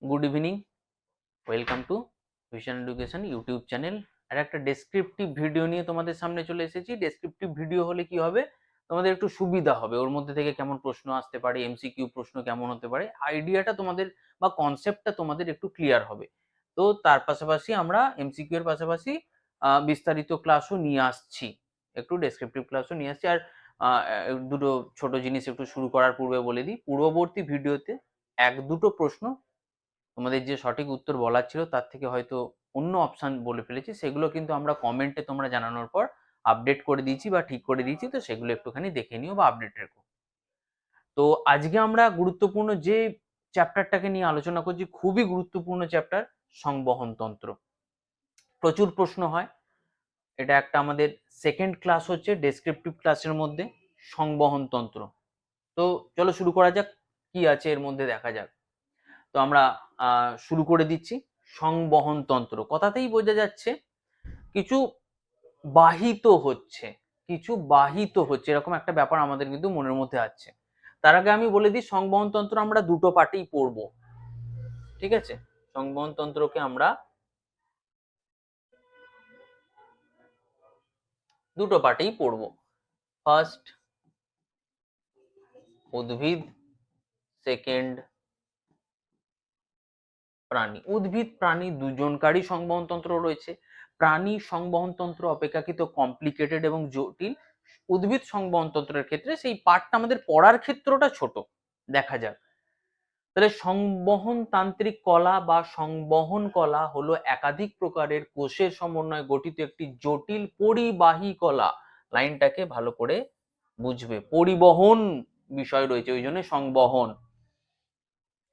Good evening, welcome to vision education YouTube channel. আর একটা descriptive video নিয়ে তোমাদের সামনে চলে এসেছি। ডেসক্রিপটিভ ভিডিও হলে কি হবে, তোমাদের একটু সুবিধা হবে, ওর মধ্যে থেকে কেমন প্রশ্ন আসতে পারে, এমসিকিউ প্রশ্ন কেমন হতে পারে, আইডিয়াটা তোমাদের বা কনসেপ্টটা তোমাদের একটু ক্লিয়ার হবে। তো তার পাশাপাশি আমরা এমসিকিউ এর পাশাপাশি বিস্তারিত ক্লাসও নিয়ে আসছি, একটু ডেসক্রিপটিভ ক্লাসও নিয়ে আসছি। আর দুটো ছোট জিনিস একটু শুরু করার পূর্বে বলে দিই, পূর্ববর্তী ভিডিওতে এক দুটো প্রশ্ন তোমাদের যে সঠিক উত্তর বলার ছিল তার থেকে হয়তো অন্য অপশন বলে ফেলেছি, সেগুলো কিন্তু আমরা কমেন্টে তোমরা জানানোর পর আপডেট করে দিয়েছি বা ঠিক করে দিয়েছি। তো সেগুলো একটুখানি দেখে নিও বা আপডেট রেখো। তো আজকে আমরা গুরুত্বপূর্ণ যে চ্যাপ্টারটাকে নিয়ে আলোচনা করছি, খুবই গুরুত্বপূর্ণ চ্যাপ্টার, সংবহনতন্ত্র। প্রচুর প্রশ্ন হয়, এটা একটা আমাদের সেকেন্ড ক্লাস হচ্ছে ডেসক্রিপটিভ ক্লাসের মধ্যে, সংবহনতন্ত্র। তো চলো শুরু করা যাক, কি আছে এর মধ্যে দেখা যাক। তো আমরা শুরু করে দিচ্ছি। সংবহনতন্ত্র কথাতেই বোঝা যাচ্ছে কিছু বাহিত হচ্ছে, কিছু বাহিত হচ্ছে, এরকম একটা ব্যাপার আমাদের কিন্তু মনের মধ্যে আছে। তার আগে আমি বলে দিই, সংবহনতন্ত্র আমরা দুটো পার্টেই পড়বো, ঠিক আছে? সংবহনতন্ত্রকে আমরা দুটো পার্টেই পড়বো। ফার্স্ট উদ্ভিদ, সেকেন্ড প্রাণী। উদ্ভিদ প্রাণী দুজনকারই সংবহনতন্ত্র রয়েছে। প্রাণী সংবহনতন্ত্র অপেক্ষাকৃত কমপ্লিকেটেড এবং জটিল। উদ্ভিদ সংবহনতন্ত্রের ক্ষেত্রে সেই পার্টটা আমাদের পড়ার ক্ষেত্রটা ছোট। দেখা যাক তাহলে, সংবহন তান্ত্রিক কলা বা সংবহন কলা হলো একাধিক প্রকারের কোষের সমন্বয়ে গঠিত একটি জটিল পরিবাহী কলা। লাইনটাকে ভালো করে বুঝবে, পরিবহন বিষয় রয়েছে, ওই জন্য সংবহন।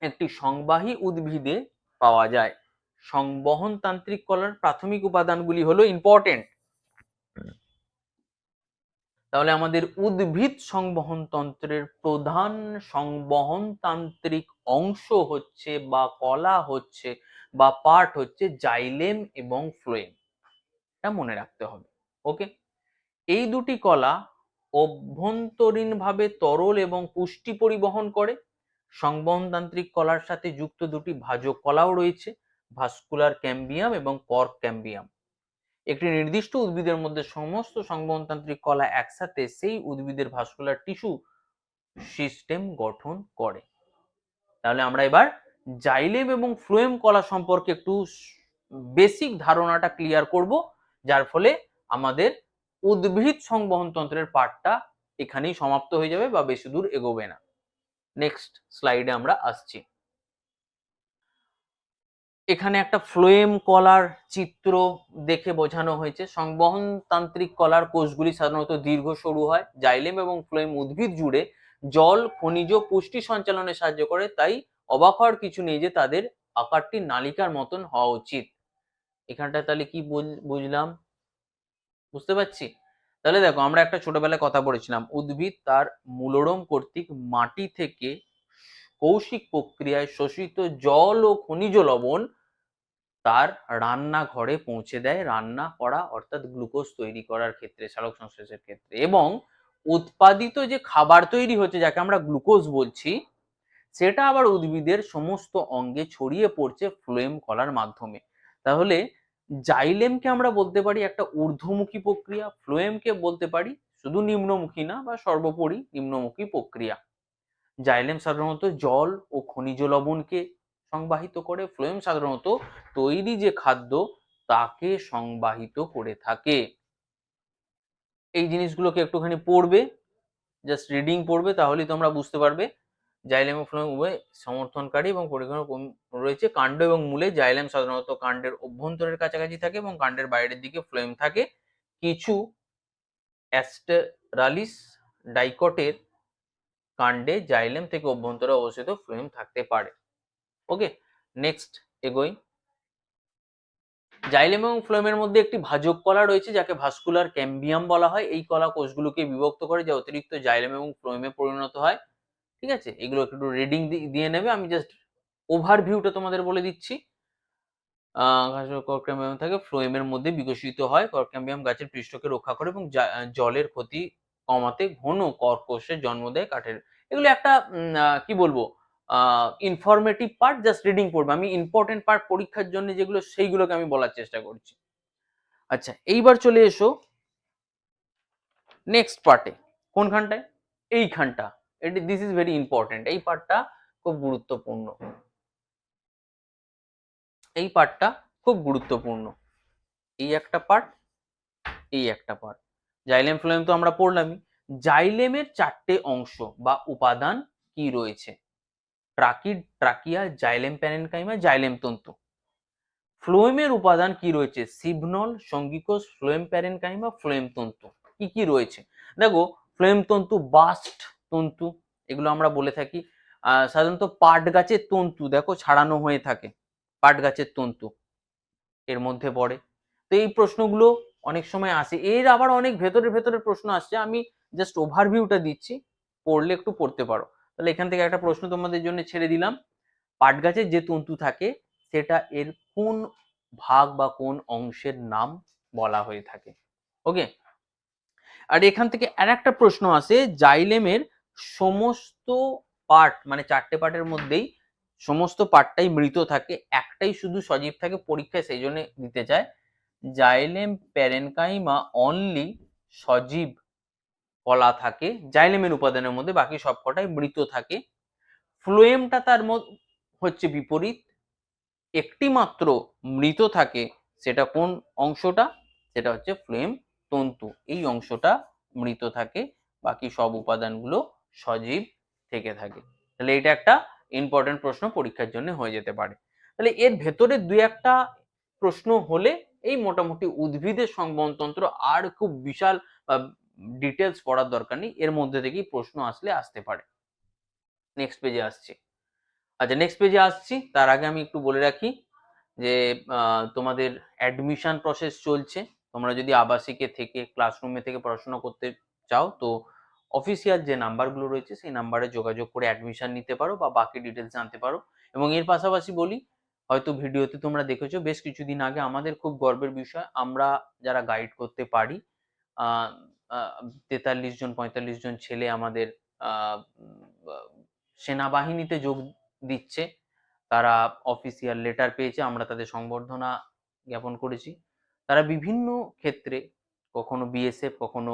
একটি সংবাহী উদ্ভিদে পাওয়া যায়। সংবহন তান্ত্রিক কলার প্রাথমিক উপাদানগুলি হলো ইম্পর্টেন্ট। তাহলে আমাদের উদ্ভিদ সংবহন তন্ত্রের প্রধান সংবহন তান্ত্রিক অংশ হচ্ছে বা কলা হচ্ছে বা পার্ট হচ্ছে জাইলেম এবং ফ্লোয়েম। এটা মনে রাখতে হবে। ওকে, এই দুটি কলা অভ্যন্তরীণভাবে তরল এবং পুষ্টি পরিবহন করে। সংবহনতান্ত্রিক কলার সাথে যুক্ত দুটি ভাজক কলাও রয়েছে, ভাস্কুলার ক্যাম্বিয়াম এবং কর্ক ক্যাম্বিয়াম। একটি নির্দিষ্ট উদ্ভিদের মধ্যে সমস্ত সংবহনতান্ত্রিক কলা একসাথে সেই উদ্ভিদের ভাস্কুলার টিস্যু সিস্টেম গঠন করে। তাহলে আমরা এবার জাইলেম এবং ফ্লোয়েম কলা সম্পর্কে একটু বেসিক ধারণাটা ক্লিয়ার করব, যার ফলে আমাদের উদ্ভিদ সংবহনতন্ত্রের পার্টটা এখানেই সমাপ্ত হয়ে যাবে বা বেশি দূর এগোবে না। নেক্সট স্লাইডে আমরা আসছি। এখানে একটা ফ্লোয়েম কলার চিত্র দেখে বোঝানো হয়েছে। সংবহন তান্ত্রিক কলার কোষগুলি সাধারণত দীর্ঘ সরু হয়। জাইলেম এবং ফ্লোয়েম উদ্ভিদ জুড়ে জল, খনিজ, পুষ্টি সঞ্চালনে সাহায্য করে, তাই অবাক হওয়ার কিছু নেই যে তাদের আকারটি নালিকার মতন হওয়া উচিত। এখানটা তাহলে কি বুঝলাম, বুঝতে পারছি? তাহলে দেখো, আমরা একটা ছোটবেলায় কথা পড়েছিলাম, উদ্ভিদ তার মূলরম কর্তৃক মাটি থেকে কৌশিক প্রক্রিয়ায় শোষিত জল ও খনিজ লবণ তার রান্নাঘরে পৌঁছে দেয়, রান্না করা অর্থাৎ গ্লুকোজ তৈরি করার ক্ষেত্রে, সালোক সংশ্লেষের ক্ষেত্রে। এবং উৎপাদিত যে খাবার তৈরি হচ্ছে, যাকে আমরা গ্লুকোজ বলছি, সেটা আবার উদ্ভিদের সমস্ত অঙ্গে ছড়িয়ে পড়ছে ফ্লোয়েম কলার মাধ্যমে। তাহলে জাইলেমকে আমরা বলতে পারি একটা ঊর্ধ্বমুখী প্রক্রিয়া, ফ্লোয়েমকে বলতে পারি শুধু নিম্নমুখী না বা সর্বোপরি নিম্নমুখী প্রক্রিয়া। জাইলেম সাধারণত জল ও খনিজ লবণকে সংবাহিত করে, ফ্লোয়েম সাধারণত তৈরি যে খাদ্য তাকে সংবাহিত করে থাকে। এই জিনিসগুলোকে একটুখানি পড়বে, জাস্ট রিডিং পড়বে, তাহলেই তোমরা বুঝতে পারবে। জাইলেম ও ফ্লোয়েম উভয় সমর্থনকারী এবং পরিগণক রয়েছে। কাণ্ড এবং মূলে জাইলেম সাধারণত কাণ্ডের অভ্যন্তরের কাছাকাছি থাকে এবং কাণ্ডের বাইরের দিকে ফ্লোয়েম থাকে। কিছু অ্যাস্টেরালিস ডাইকটের কাণ্ডে জাইলেম থেকে অভ্যন্তরে অবস্থিত ফ্লোয়েম থাকতে পারে। ওকে, নেক্সট এগোই। জাইলেম এবং ফ্লোয়েমের মধ্যে একটি ভাজক কলা রয়েছে যাকে ভাস্কুলার ক্যাম্বিয়াম বলা হয়। এই কলা কোষগুলোকে বিভক্ত করে, যা অতিরিক্ত জাইলেম এবং ফ্লোয়েমে পরিণত হয়। ঠিক আছে, এগুলো একটু রিডিং দিয়ে নেবে, আমি জাস্ট ওভারভিউটা তোমাদের বলে দিচ্ছি। কর্ক ক্যাম্বিয়াম থাকে, ফ্লোয়েমের মধ্যে বিকশিত হয়। কর্ক ক্যাম্বিয়াম গাছের পৃষ্ঠকে রক্ষা করে এবং জলের ক্ষতি কমাতে ঘন কর্ক কোষের জন্ম দেয় কাঠের। এগুলো একটা কি বলবো, ইনফরমেটিভ পার্ট জাস্ট রিডিং পড়বে, আমি ইম্পর্টেন্ট পার্ট পরীক্ষার জন্য যেগুলো সেইগুলোকে আমি বলার চেষ্টা করছি। আচ্ছা, এইবার চলে এসো নেক্সট পার্টে। কোনখানটায়? এইখানটা। This is very important. এই পার্টটা খুব গুরুত্বপূর্ণ, এই পার্টটা খুব গুরুত্বপূর্ণ। এই একটা পার্ট, এই একটা পার্ট। জাইলেম ফ্লোয়েম তো আমরা পড়লামই। জাইলেমের 4টে অংশ বা উপাদান কি রয়েছে? Tracheid, trachea, xylem parenchyma, xylem তন্তু। ফ্লোয়েমের উপাদান কি রয়েছে? সিবনল, সঙ্গীকোষ, ফ্লোয়েম প্যারেনকাইমা, ফ্লোয়েম তন্তু। কি কি রয়েছে দেখো। ফ্লোয়েম তন্তু বাস্ট তন্তু, এগুলো আমরা বলে থাকি। সাধারণত পাট গাছের তন্তু দেখো ছাড়ানো হয়ে থাকে, পাট গাছের তন্তু এর মধ্যে পড়ে। তো এই প্রশ্নগুলো অনেক সময় আসে। এর আবার অনেক ভেতরের ভেতরের প্রশ্ন আসছে, আমি জাস্ট ওভারভিউটা দিচ্ছি, পড়লে একটু পড়তে পারো। তাহলে এখান থেকে একটা প্রশ্ন তোমাদের জন্য ছেড়ে দিলাম। পাট গাছের যে তন্তু থাকে সেটা এর কোন ভাগ বা কোন অংশের নাম বলা হয়ে থাকে? ওকে। আর এখান থেকে আর একটা প্রশ্ন আসে, জাইলেমের সমস্ত পার্ট, মানে 4টে পার্টের মধ্যেই সমস্ত পার্টটাই মৃত থাকে, একটাই শুধু সজীব থাকে। পরীক্ষায় সেই জন্য দিতে চায় জাইলেম প্যারেনকাইমা অনলি সজীব কলা থাকে জাইলেমের উপাদানের মধ্যে, বাকি সবকটাই মৃত থাকে। ফ্লোয়েমটা তার হচ্ছে বিপরীত, একটি মাত্র মৃত থাকে। সেটা কোন অংশটা? সেটা হচ্ছে ফ্লোয়েম তন্তু, এই অংশটা মৃত থাকে, বাকি সব উপাদানগুলো সজীব থেকে থাকে। তাহলে এটা একটা ইম্পর্টেন্ট প্রশ্ন পরীক্ষার জন্য হয়ে যেতে পারে। তাহলে এর ভেতরে দুই একটা প্রশ্ন হলে এই মোটামুটি উদ্ভিদের সংবহনতন্ত্র আর খুব বিশাল ডিটেলস পড়ার দরকার নেই, এর মধ্যে থেকেই প্রশ্ন আসলে আসতে পারে। নেক্সট পেজে আসছি। আচ্ছা, নেক্সট পেজে আসছি তার আগে আমি একটু বলে রাখি যে তোমাদের অ্যাডমিশন প্রসেস চলছে। তোমরা যদি আবাসিকে থেকে ক্লাসরুমে থেকে পড়াশোনা করতে চাও তো অফিসিয়াল যে নাম্বারগুলো রয়েছে সেই নাম্বারে যোগাযোগ করে অ্যাডমিশন নিতে পারো বা বাকি ডিটেলস জানতে পারো। এবং এর পাশাপাশি বলি, হয়তো ভিডিওতে তোমরা দেখেছো বেশ কিছুদিন আগে আমাদের খুব গর্বের বিষয়, আমরা যারা গাইড করতে পারি 43 জন 45 জন ছেলে আমাদের সেনাবাহিনীতে যোগ দিচ্ছে। তারা অফিসিয়াল লেটার পেয়েছে, আমরা তাদের সংবর্ধনা জ্ঞাপন করেছি। তারা বিভিন্ন ক্ষেত্রে, কখনো বিএসএফ, কখনো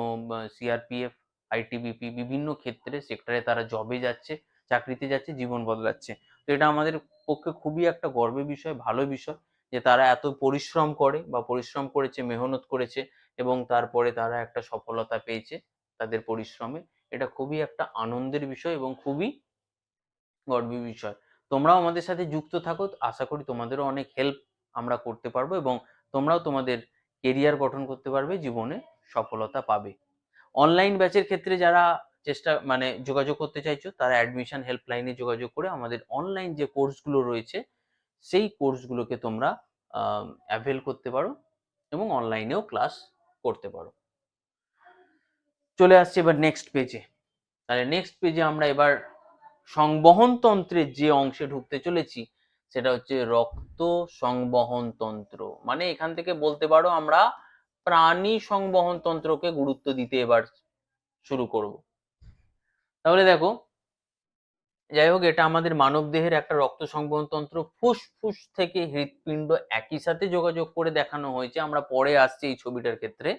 সিআরপিএফ, আইটিবিপি, বিভিন্ন ক্ষেত্রে সেক্টরে তারা জবে যাচ্ছে, চাকরিতে যাচ্ছে, জীবন বদলাচ্ছে। তো এটা আমাদের পক্ষে খুবই একটা গর্বের বিষয়, ভালো বিষয় যে তারা এত পরিশ্রম করে বা পরিশ্রম করেছে, মেহনত করেছে এবং তারপরে তারা একটা সফলতা পেয়েছে তাদের পরিশ্রমে। এটা খুবই একটা আনন্দের বিষয় এবং খুবই গর্বের বিষয়। তোমরাও আমাদের সাথে যুক্ত থাকো, আশা করি তোমাদেরও অনেক হেল্প আমরা করতে পারবো এবং তোমরাও তোমাদের কেরিয়ার গঠন করতে পারবে, জীবনে সফলতা পাবে। অনলাইন ব্যাচের ক্ষেত্রে যারা যোগাযোগ করতে চাইছো তারা অ্যাডমিশন হেল্পলাইনে যোগাযোগ করে আমাদের অনলাইন যে কোর্সগুলো রয়েছে সেই কোর্সগুলোকে তোমরা অ্যাভেল করতে পারো এবং অনলাইনেও ক্লাস করতে পারো। চলে আসছে এবার নেক্সট পেজে। তাহলে নেক্সট পেজে আমরা এবার সংবহন তন্ত্রের যে অংশে ঢুকতে চলেছি সেটা হচ্ছে রক্ত সংবহন তন্ত্র। মানে এখান থেকে বলতে পারো আমরা প্রাণী সংবহন তন্ত্রকে গুরুত্ব দিতে এবার শুরু করব। তাহলে দেখো, যাই হোক, এটা আমাদের মানব দেহের একটা রক্ত সংবহন তন্ত্র। ফুসফুস থেকে হৃৎপিণ্ড একই সাথে যোগাযোগ করে দেখানো হয়েছে, আমরা পরে আসছি এই ছবিটার ক্ষেত্রে।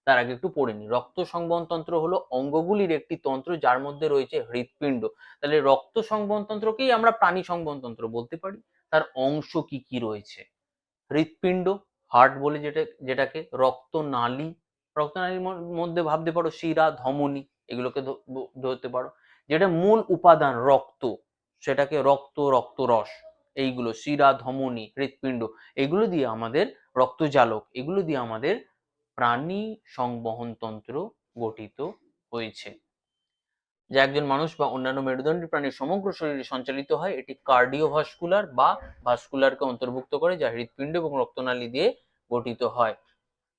তার আগে একটু পড়ে নি। রক্ত সংবহন তন্ত্র হলো অঙ্গগুলির একটি তন্ত্র যার মধ্যে রয়েছে হৃৎপিণ্ড। তাহলে রক্ত সংবহন তন্ত্রকেই আমরা প্রাণী সংবহন তন্ত্র বলতে পারি। তার অংশ কি কি রয়েছে? হৃৎপিণ্ড, হার্ট বলে যেটাকে, রক্তনালী, রক্তনালীর মধ্যে ভাবতে পারো শিরা, ধমনী, এগুলোকে ধরতে পারো। যেটা মূল উপাদান রক্ত, সেটাকে রক্ত, রক্তরস, এইগুলো শিরা, ধমনী, হৃৎপিণ্ড, এগুলো দিয়ে আমাদের রক্তজালক, এগুলো দিয়ে আমাদের প্রাণী সংবহন তন্ত্র গঠিত হয়েছে। যা একজন মানুষ বা অন্যান্য মেরুদণ্ডী প্রাণীর সমগ্র শরীরে সঞ্চালিত হয়। এটি কার্ডিওভাস্কুলার বা ভাস্কুলারকে অন্তর্ভুক্ত করে, যা হৃৎপিণ্ড এবং রক্তনালী দিয়ে গঠিত হয়।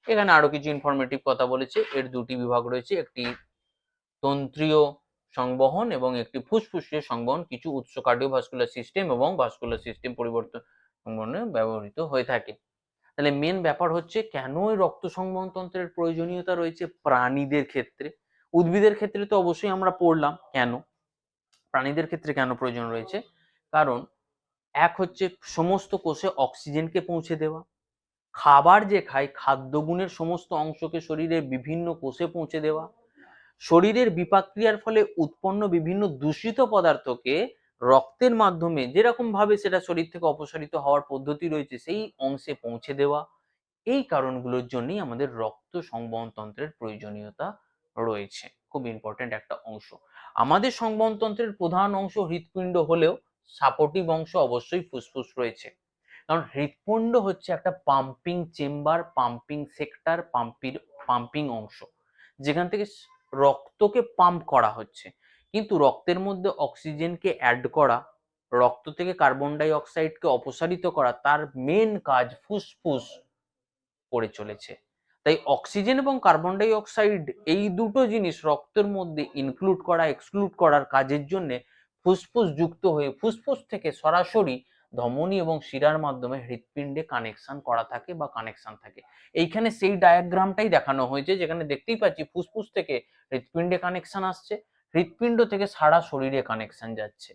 এখানে আরো কিছু ইনফরমেটিভ কথা বলেছে। এর দুটি বিভাগ রয়েছে, একটি তন্ত্রীয় সংবহন এবং একটি ফুসফুসীয় সংবহন। কিছু উৎস কার্ডিওভাস্কুলার সিস্টেম এবং ভাস্কুলার সিস্টেম পরিবর্তন সংবহনে ব্যবহৃত হয়ে থাকে। তাহলে মেন ব্যাপার হচ্ছে কেন এই রক্ত সংবহন তন্ত্রের প্রয়োজনীয়তা রয়েছে প্রাণীদের ক্ষেত্রে। উদ্ভিদের ক্ষেত্রে তো অবশ্যই আমরা পড়লাম কেন, প্রাণীদের ক্ষেত্রে কেন প্রয়োজন রয়েছে। কারণ এক হচ্ছে সমস্ত কোষে অক্সিজেনকে পৌঁছে দেওয়া, খাবার যে খাই খাদ্যগুণের সমস্ত অংশকে শরীরের বিভিন্ন কোষে পৌঁছে দেওয়া, শরীরের বিপাক ক্রিয়ার ফলে উৎপন্ন বিভিন্ন দূষিত পদার্থকে রক্তের মাধ্যমে যেরকম ভাবে সেটা শরীর থেকে অপসারিত হওয়ার পদ্ধতি রয়েছে সেই অংশে পৌঁছে দেওয়া। এই কারণগুলোর জন্যই আমাদের রক্ত সংবহন তন্ত্রের প্রয়োজনীয়তা রয়েছে, খুব ইম্পর্টেন্ট একটা অংশ। আমাদের সংবহন তন্ত্রের প্রধান অংশ হৃৎপিণ্ড হলেও সাপোর্টিভ অংশ অবশ্যই ফুসফুস রয়েছে। কারণ হৃৎপিণ্ড হচ্ছে একটা pumping chamber, pumping sector, pumping অংশ, যেখান থেকে রক্তকে পাম্প করা হচ্ছে। কিন্তু রক্তের মধ্যে অক্সিজেনকে অ্যাড করা, রক্ত থেকে কার্বন ডাই অক্সাইডকে অপসারিত করা তার মেন কাজ ফুসফুস করে চলেছে। তাই অক্সিজেন এবং কার্বন ডাই অক্সাইড এই দুটো জিনিস রক্তের মধ্যে ইনক্লুড করা এক্সক্লুড করার কাজের জন্য ফুসফুস যুক্ত হয়ে ফুসফুস থেকে সরাসরি ধমনী এবং শিরার মাধ্যমে হৃৎপিণ্ডে কানেকশন করা থাকে বা কানেকশন থাকে। এইখানে সেই ডায়াগ্রামটাই দেখানো হয়েছে, যেখানে দেখতেই পাচ্ছি ফুসফুস থেকে হৃৎপিণ্ডে কানেকশন আসছে, হৃৎপিণ্ড থেকে সারা শরীরে কানেকশন যাচ্ছে।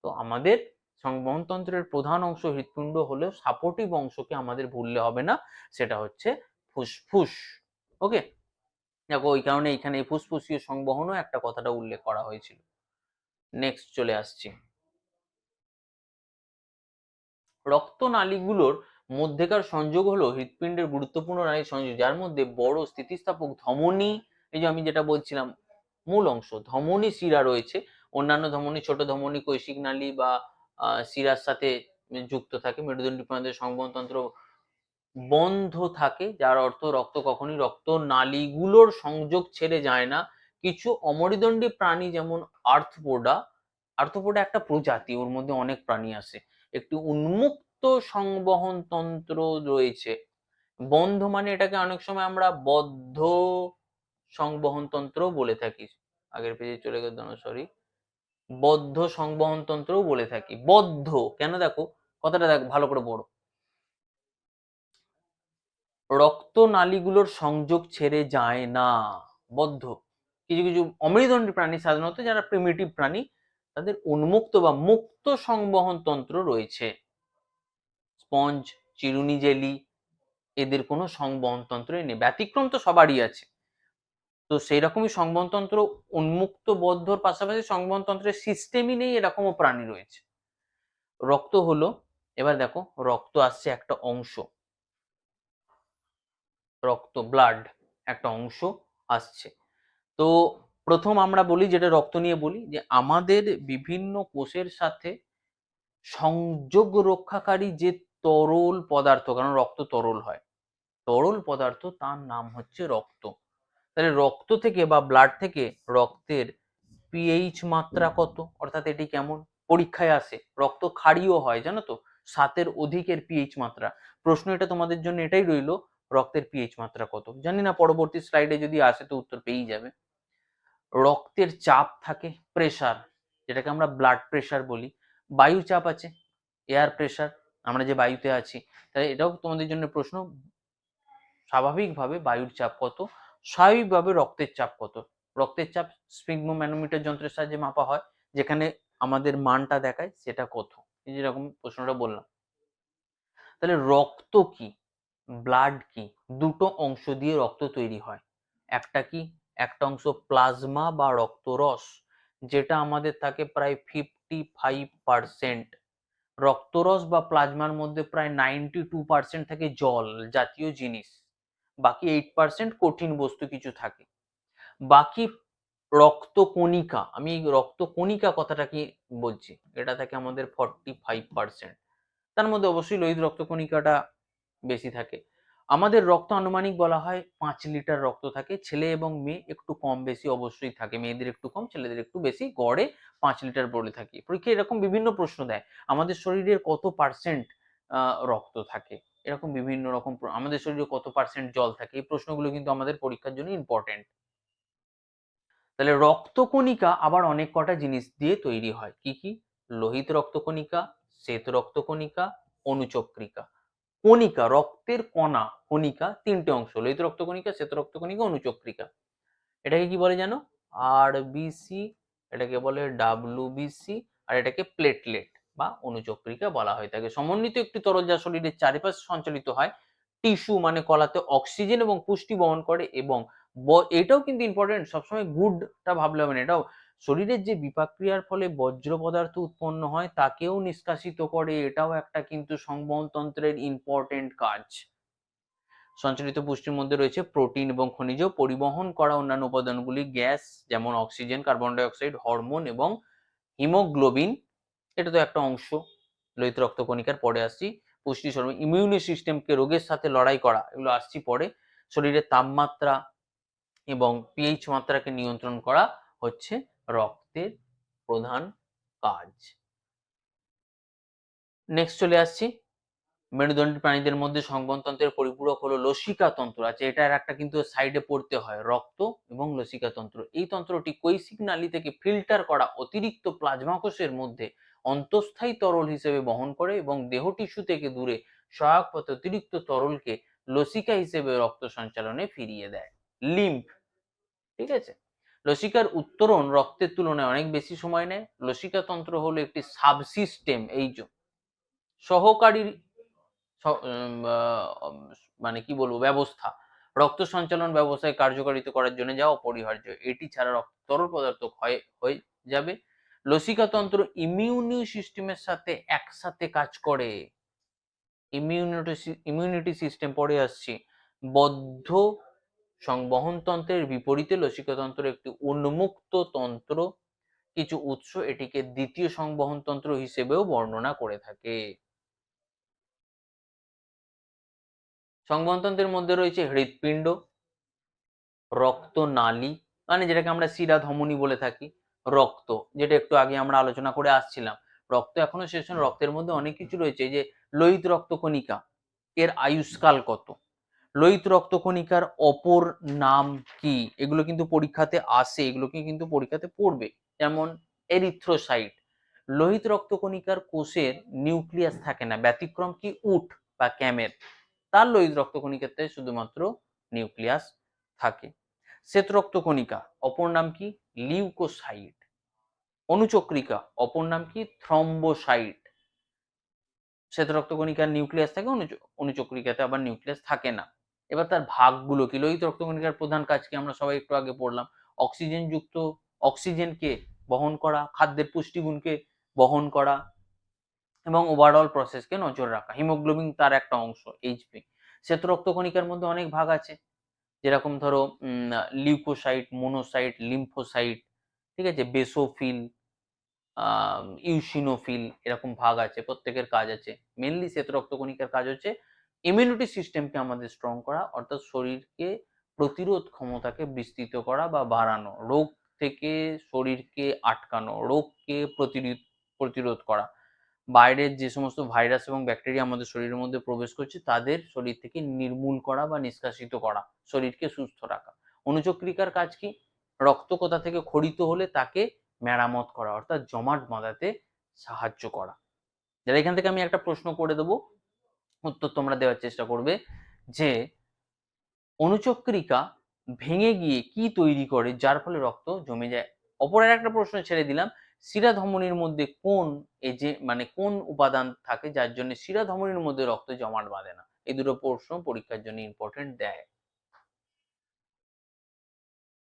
তো আমাদের সংবহন তন্ত্রের প্রধান অংশ হৃৎপিণ্ড হলেও সাপোর্টিভ অংশকে আমাদের ভুললে হবে না, সেটা হচ্ছে ফুসফুস। ওকে, দেখো ওই কারণে এখানে ফুসফুসীয় সংবহনও একটা কথাটা উল্লেখ করা হয়েছিল। নেক্সট চলে আসছি, রক্তনালীগুলোর মধ্যেকার সংযোগ হলো হৃৎপিণ্ডের গুরুত্বপূর্ণ নালী সংযোগ, যার মধ্যে বড় স্থিতিস্থাপক ধমনী, এই যে আমি যেটা বলছিলাম মূল অংশ ধমনী শিরা রয়েছে, অন্যান্য ধমনী ছোট ধমনী কৈশিক নালী বা শিরার সাথে যুক্ত থাকে। মেরুদণ্ডী প্রান্তের সংবহন তন্ত্র বন্ধ থাকে, যার অর্থ রক্ত কখনই রক্ত নালীগুলোর সংযোগ ছেড়ে যায় না। কিছু অমেরুদণ্ডী প্রাণী যেমন আর্থ্রোপোডা, আর্থ্রোপোডা একটা প্রজাতি, ওর মধ্যে অনেক প্রাণী আছে, একটি উন্মুক্ত সংবহন তন্ত্র রয়েছে। বন্ধ মানে এটাকে অনেক সময় আমরা বদ্ধ সংবহন তন্ত্র বলে থাকি। আগের পেজে চলে গেল, সরি, বদ্ধ সংবহন তন্ত্রও বলে থাকি। বদ্ধ কেন, দেখো কথাটা দেখ ভালো করে পড়ো, রক্তনালীগুলোর সংযোগ ছেড়ে যায় না, বদ্ধ। কিছু কিছু অমেরুদণ্ডী প্রাণী সাধারণত যারা প্রিমিটিভ প্রাণী তাদের উন্মুক্ত বা মুক্ত সংবহন তন্ত্র রয়েছে। স্পঞ্জ, চিরুনি জেলি এদের কোনো সংবহন তন্ত্রই নেই, ব্যতিক্রম তো সবারই আছে। তো সেই রকমই সংবহন তন্ত্র উন্মুক্ত বদ্ধর পাশাপাশি সংবহন তন্ত্রের সিস্টেমই নেই এরকমও প্রাণী রয়েছে। রক্ত হলো, এবার দেখো রক্ত আসছে একটা অংশ, রক্ত ব্লাড একটা অংশ আসছে। তো প্রথম আমরা বলি, যেটা রক্ত নিয়ে বলি, যে আমাদের বিভিন্ন কোষের সাথে সংযোগ রক্ষাকারী যে তরল পদার্থ, কারণ রক্ত তরল হয়, তরল পদার্থ তার নাম হচ্ছে রক্ত। তাহলে রক্ত থেকে বা ব্লাড থেকে রক্তের পিএইচ মাত্রা কত, অর্থাৎ এটি কেমন, পরীক্ষায় আসে। রক্ত ক্ষারীয় হয় জানো তো, 7-এর অধিকের পিএইচ মাত্রা। প্রশ্ন এটা তোমাদের জন্য এটাই রইলো, রক্তের পিএইচ মাত্রা কত, জানি না পরবর্তী স্লাইডে যদি আসে তো উত্তর পেয়েই যাবে। রক্তের চাপ থাকে, প্রেসার, যেটাকে আমরা ব্লাড প্রেসার বলি। বায়ু চাপ আছে, এয়ার প্রেসার, আমরা যে বায়ুতে আছি। তাই এটাও তোমাদের জন্য প্রশ্ন, স্বাভাবিকভাবে বায়ুর চাপ কত, স্বাভাবিকভাবে রক্তের চাপ কত। রক্তের চাপ স্ফিগমোম্যানোমিটার যন্ত্রের সাহায্যে মাপা হয়, যেখানে আমাদের মানটা দেখায় সেটা কত, এই যেরকম প্রশ্নটা বললাম। তাহলে রক্ত কি, ব্লাড কি, দুটো অংশ দিয়ে রক্ত তৈরি হয়। একটা কি, একটা অংশ প্লাজমা বা রক্তরস, যেটা আমাদের থাকে প্রায় 55%। রক্তরস বা প্লাজমার মধ্যে প্রায় 92% থাকে জল জাতীয় জিনিস, বাকি 8% কঠিন বস্তু কিছু থাকে। বাকি রক্তকণিকা, আমি রক্তকণিকা কথাটা কি বলছি, এটা থাকে আমাদের 45%। তার মধ্যে অবশ্যই লোহিত রক্তকণিকাটা বেশি থাকে। আমাদের রক্ত আনুমানিক বলা হয় 5 লিটার রক্ত থাকে, ছেলে এবং মেয়ে একটু কম বেশি অবশ্যই থাকে, মেয়েদের একটু কম ছেলেদের একটু বেশি, গড়ে 5 লিটার বলে থাকি। পরীক্ষায় এরকম বিভিন্ন প্রশ্ন দেয়, আমাদের শরীরের কত পার্সেন্ট রক্ত থাকে, এরকম বিভিন্ন রকম আমাদের শরীরে কত পার্সেন্ট জল থাকে, এই প্রশ্নগুলো কিন্তু আমাদের পরীক্ষার জন্য ইম্পর্টেন্ট। তাহলে রক্তকণিকা আবার অনেক কটা জিনিস দিয়ে তৈরি হয়, কি কি, লোহিত রক্তকণিকা, শ্বেত রক্তকণিকা, অনুচক্রিকা। কণিকা, রক্তের কণা, কণিকা তিনটে অংশ, লোহিত রক্তকণিকা, শ্বেত রক্তকণিকা, অনুচক্রিকা। এটাকে কি বলে জানো, আরবিসি, এটাকে বলে ডাব্লিউবিসি, আর এটাকে প্লেটলেট বা অনুচক্রিকা বলা হয়ে থাকে। সমন্বিত একটি তরল যা শরীরের চারিপাশে সঞ্চালিত হয়, টিস্যু মানে কলাতে অক্সিজেন এবং পুষ্টি বহন করে, এবং এটাও কিন্তু ইম্পর্টেন্ট, সবসময় গুডটা ভাবলে হবে না, এটাও শরীরের যে বিপাক ক্রিয়ার ফলে বজ্র পদার্থ উৎপন্ন হয় তাকেও নিষ্কাশিত করে, এটাও একটা কিন্তু সংবহন তন্ত্রের ইম্পর্টেন্ট কাজ। সঞ্চালিত পুষ্টির মধ্যে রয়েছে প্রোটিন এবং খনিজ, পরিবহন করা অন্যান্য উপাদানগুলি গ্যাস যেমন oxygen, carbon die oxide, hormone এবং হিমোগ্লোবিন, এটা তো একটা অংশ লোহিত রক্তকণিকার, পরে আসছি। পুষ্টি সরবরাহ, ইমিউনি সিস্টেমকে রোগের সাথে লড়াই করা, এগুলো আসছি পরে। শরীরের তাপমাত্রা এবং পিএইচ মাত্রাকে নিয়ন্ত্রণ করা হচ্ছে রক্তের প্রধান কাজ। নেক্সট চলে আসছি, মেরুদণ্ডী প্রাণীদের মধ্যে সংবহনতন্ত্রের পরিপূরক হলো লসিকা তন্ত্র। আচ্ছা, এটার একটা কিন্তু সাইডে পড়তে হয়, রক্ত এবং লসিকা তন্ত্র। এই তন্ত্রটি কৈশিক নালী থেকে ফিল্টার করা অতিরিক্ত প্লাজমা কোষের মধ্যে অন্তঃস্থায়ী তরল হিসেবে বহন করে এবং দেহ টিস্যু থেকে দূরে সহায়ক পথে অতিরিক্ত তরলকে লসিকা হিসেবে রক্ত সঞ্চালনে ফিরিয়ে দেয়। লিম্ফ, ঠিক আছে। লসিকার উত্তরণ রক্তের তুলনায় অনেক বেশি সময় নেয়। লসিকা তন্ত্র হলো একটি সাবসিস্টেম, এই সহকারী মানে কি বলবো ব্যবস্থা, রক্ত সঞ্চালন ব্যবস্থায় কার্যকারিতা করার জন্য যা অপরিহার্য। এটি ছাড়া রক্ত তরল পদার্থ ক্ষয় হয়ে যাবে। লসিকা তন্ত্র ইমিউনি সিস্টেমের সাথে একসাথে কাজ করে। ইমিউনিটি সিস্টেম পরে আসছি। বদ্ধ সংবহন তন্ত্রের বিপরীতে লসিকা তন্ত্র একটি উন্মুক্ত তন্ত্র। কিছু উৎস এটিকে দ্বিতীয় সংবহন তন্ত্র হিসেবেও বর্ণনা করে থাকে। সংবহনতন্ত্রের মধ্যে রয়েছে হৃৎপিণ্ড, রক্তনালী মানে যেটাকে আমরা শিরা ধমনী বলে থাকি, রক্ত যেটা একটু আগে আমরা আলোচনা করে আসছিলাম, রক্ত এখনো শেষ হয়নি, রক্তের মধ্যে অনেক কিছু রয়েছে। এই যে লোহিত রক্তকণিকা, এর আয়ুষ্কাল কত, লোহিত রক্তকণিকার অপর নাম কি, এগুলো কিন্তু পরীক্ষাতে আসে, এগুলোকে কিন্তু পরীক্ষাতে পড়বে। যেমন এরিথ্রোসাইট, লোহিত রক্তকণিকার কোষের নিউক্লিয়াস থাকে না, ব্যতিক্রম কি উট বা ক্যামেল, তার লোহিত রক্তকণিকাতে শুধুমাত্র নিউক্লিয়াস থাকে। শ্বেত রক্তকণিকা অপর নাম কি, লিউকোসাইট। অনুচক্রিকা অপর নাম কি, থ্রম্বোসাইট। শ্বেত রক্তকণিকার নিউক্লিয়াস থাকে, অনুচক্রিকাতে আবার নিউক্লিয়াস থাকে না। এবার তার ভাগগুলো কি, লোহিত রক্তকণিকার প্রধান কাজ কি, আমরা সবাই একটু আগে পড়লাম, অক্সিজেনকে বহন করা, খাদ্যের পুষ্টিগুণকে বহন করা এবং ওভারঅল প্রসেসকে নজর রাখা। হিমোগ্লোবিন তার একটা অংশ, এইচপি। শ্বেত রক্তকণিকার মধ্যে অনেক ভাগ আছে, যেরকম ধরো লিউকোসাইট, মোনোসাইট, লিম্ফোসাইট, ঠিক আছে, বেসোফিল, ইউসিনোফিল, এরকম ভাগ আছে, প্রত্যেকের কাজ আছে। মেনলি শ্বেত রক্তকণিকার কাজ হচ্ছে ইমিউনিটি সিস্টেমকে আমাদের স্ট্রং করা, অর্থাৎ শরীরকে প্রতিরোধ ক্ষমতাকে বিস্তৃত করা বা বাড়ানো, রোগ থেকে শরীরকে আটকানো, রোগকে প্রতিরোধ করা, বাইরের যে সমস্ত ভাইরাস এবং ব্যাকটেরিয়া আমাদের শরীরের মধ্যে প্রবেশ করছে তাদের শরীর থেকে নির্মূল করা বা নিষ্কাশিত করা, শরীরকে সুস্থ রাখা। অনুচক্রিকার কাজ কি, রক্ত কোথা থেকে ক্ষরিত হলে তাকে মেরামত করা, অর্থাৎ জমাট বাঁধাতে সাহায্য করা। যারা এখান থেকে আমি একটা প্রশ্ন করে দেবো, উত্তর তোমরা দেওয়ার চেষ্টা করবে, যে অনুচক্রিকা ভেঙে গিয়ে কি তৈরি করে যার ফলে রক্ত জমে যায়। অপরের একটা প্রশ্ন ছেড়ে দিলাম, শিরা ধমনির মধ্যে কোন মানে কোন উপাদান থাকে যার জন্য শিরা ধমনির মধ্যে রক্ত জমাট বাঁধে না। এই দুটো প্রশ্ন পরীক্ষার জন্য ইম্পর্টেন্ট দেয়,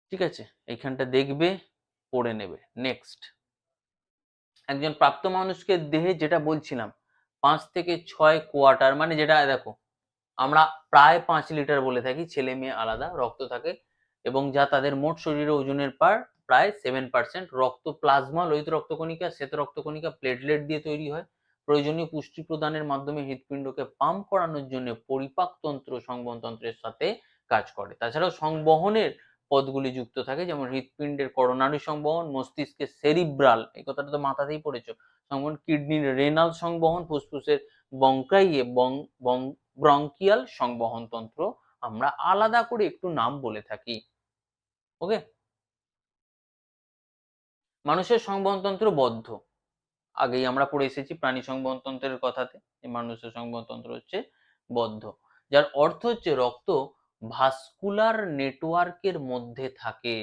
ঠিক আছে, এইখানটা দেখবে, পড়ে নেবে। নেক্সট, একজন প্রাপ্ত মানুষকে দেহে যেটা বলছিলাম 5 থেকে 6 কোয়ার্টার, মানে যেটা দেখো আমরা প্রায় 5 লিটার বলে থাকি, ছেলে মেয়ে আলাদা রক্ত থাকে, এবং যা তাদের মোট শরীরের ওজনের প্রায় 7%। রক্ত প্লাজমা, লোহিত রক্তকণিকা, শ্বেত রক্তকণিকা, প্লেটলেট দিয়ে তৈরি হয়। প্রয়োজনীয় পুষ্টি প্রদানের মাধ্যমে হৃৎপিণ্ডকে পাম্প করানোর জন্য পরিপাকতন্ত্র সংবহনতন্ত্রের সাথে কাজ করে। তাছাড়াও সংবহনের পদগুলি যুক্ত থাকে, যেমন হৃৎপিণ্ডের করোনারি সংবহন, মস্তিষ্কের সেরিব্রাল, এই কথাটা তো মাথাতেই পড়েছো সংবহন, কিডনির রেনাল সংবহন, ফুসফুসের ব্রঙ্কিয়াল সংবহন তন্ত্র, আমরা আলাদা করে একটু নাম বলে থাকি। ওকে, মানুষের সংবহনতন্ত্র বদ্ধ, আগেই আমরা পড়ে এসেছি প্রাণী সংবহনতন্ত্রের কথাতে, মানুষের সংবহনতন্ত্র হচ্ছে বদ্ধ, যার অর্থ হচ্ছে রক্ত ভাস্কুলার নেটওয়ার্কের মধ্যে থাকে।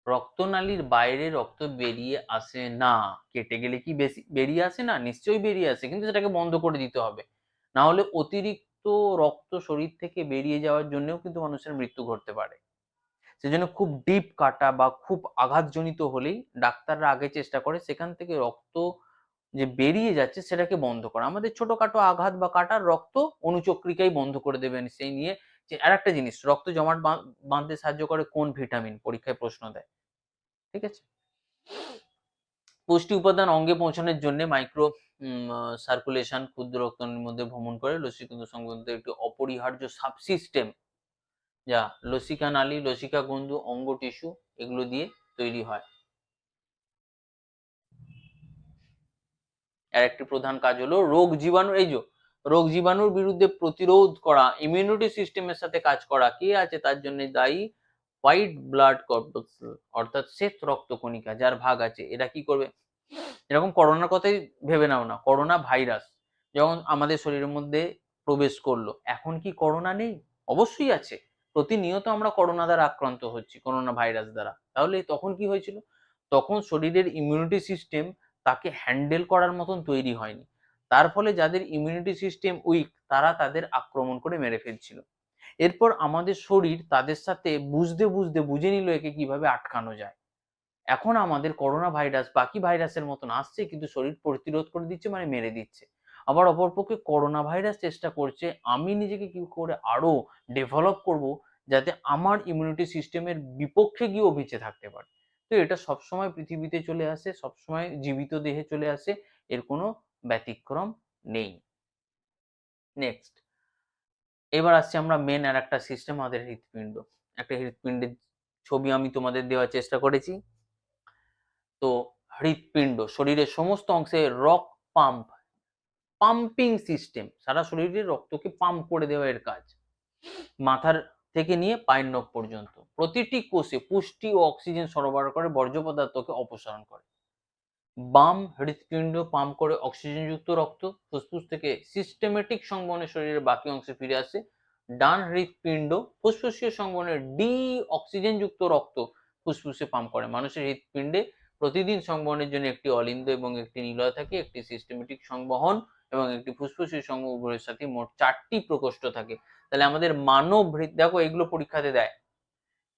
রক্তনালীর বাইরে রক্ত বেরিয়ে আসে না। কেটে গেলে কি বেশি বেরিয়ে আসে না? নিশ্চয়ই বেরিয়ে আসে, কিন্তু সেটাকে বন্ধ করে দিতে হবে। না হলে অতিরিক্ত রক্ত শরীর থেকে বেরিয়ে যাওয়ার জন্যও কিন্তু মানুষের মৃত্যু ঘটতে পারে। সেজন্য খুব ডিপ কাটা বা খুব আঘাতজনিত হলেই ডাক্তাররা আগে চেষ্টা করে সেখান থেকে রক্ত যে বেরিয়ে যাচ্ছে সেটাকে বন্ধ করা। আমাদের ছোটখাটো আঘাত বা কাটার রক্ত অনুচক্রিকাই বন্ধ করে দেবেন সেই নিয়ে। যে আরেকটা জিনিস, রক্ত জমাট বাঁধতে সাহায্য করে কোন ভিটামিন? পরীক্ষায় প্রশ্ন দেয়। ঠিক আছে? পুষ্টি উপাদান অঙ্গে পৌঁছানোর জন্য মাইক্রো সার্কুলেশন ক্ষুদ্র রক্তনালীর মধ্যে ভ্রমণ করে লসিকাগ্র সংবন্ধে একটি অপরিহার্য সাবসিস্টেম, যা লসিকা নালী, লসিকা গন্ধু, অঙ্গ টিস্যু এগুলো দিয়ে তৈরি হয়। এর একটি প্রধান কাজ হলো রোগ জীবাণু, এই যে রোগ জীবাণুর বিরুদ্ধে প্রতিরোধ করা, ইমিউনিটি সিস্টেমের সাথে কাজ করা। কে আছে তার জন্য দায়ী? হোয়াইট ব্লাড কর্পাসেল, অর্থাৎ শ্বেত রক্তকণিকা, যার ভাগ আছে। এরা কি করবে? এরকম করোনার কথাই ভেবে নাও না, করোনা ভাইরাস যখন আমাদের শরীরের মধ্যে প্রবেশ করলো, এখন কি করোনা নেই? অবশ্যই আছে। প্রতিনিয়ত আমরা করোনা দ্বারা আক্রান্ত হচ্ছি, করোনা ভাইরাস দ্বারা। তাহলে তখন কি হয়েছিল? তখন শরীরের ইমিউনিটি সিস্টেম তাকে হ্যান্ডেল করার মতন তৈরি হয়নি। তার ফলে যাদের ইমিউনিটি সিস্টেম উইক তারা তাদের আক্রমণ করে মেরে ফেলছিল। এরপর আমাদের শরীর তাদের সাথে বুঝে নিল একে কিভাবে আটকানো যায়। এখন আমাদের করোনা ভাইরাস বাকি ভাইরাসের মতন আসছে, কিন্তু শরীর প্রতিরোধ করে দিচ্ছে, মানে মেরে দিচ্ছে। আবার অপরপক্ষে করোনা ভাইরাস চেষ্টা করছে আমি নিজেকে কি করে আরো ডেভেলপ করব, যাতে আমার ইমিউনিটি সিস্টেমের বিপক্ষে গিয়েও বেঁচে থাকতে পারে। তো এটা সবসময় পৃথিবীতে চলে আসে, সবসময় জীবিত দেহে চলে আসে, এর কোনো ব্যতিক্রম নেই। নেক্সট, এবার আসছি আমরা মেন আর একটা সিস্টেম, আমাদের হৃৎপিণ্ড। একটা হৃৎপিণ্ডের ছবি আমি তোমাদের দেওয়ার চেষ্টা করেছি। তো হৃৎপিণ্ড শরীরের সমস্ত অংশে পাম্পিং সিস্টেম, সারা শরীরে রক্তকে পাম্প করে দেওয়া এর কাজ। মাথার থেকে নিয়ে পায়ের নখ পর্যন্ত প্রতিটি কোষে পুষ্টি ও অক্সিজেন সরবরাহ করে, বর্জ্য পদার্থকে অপসারণ করে। বাম হৃৎপিণ্ড পাম্প করে অক্সিজেনযুক্ত রক্ত ফুসফুস থেকে সিস্টেমেটিক সংবহনে শরীরের বাকি অংশে ফিরে আসে। ডান হৃৎপিণ্ড ফুসফুসীয় সংবহনে ডি অক্সিজেনযুক্ত রক্ত ফুসফুসে পাম্প করে। মানুষের হৃৎপিণ্ডে প্রতিদিন সংবহনের জন্য একটি অলিন্দ এবং একটি নিলয় থাকে, একটি সিস্টেমেটিক সংবহন এবং একটি ফুসফুসীয় সংবহন উভয়ের সাথে মোট 4টি প্রকোষ্ঠ থাকে। তাহলে আমাদের মানব দেখো এগুলো পরীক্ষাতে দেয়।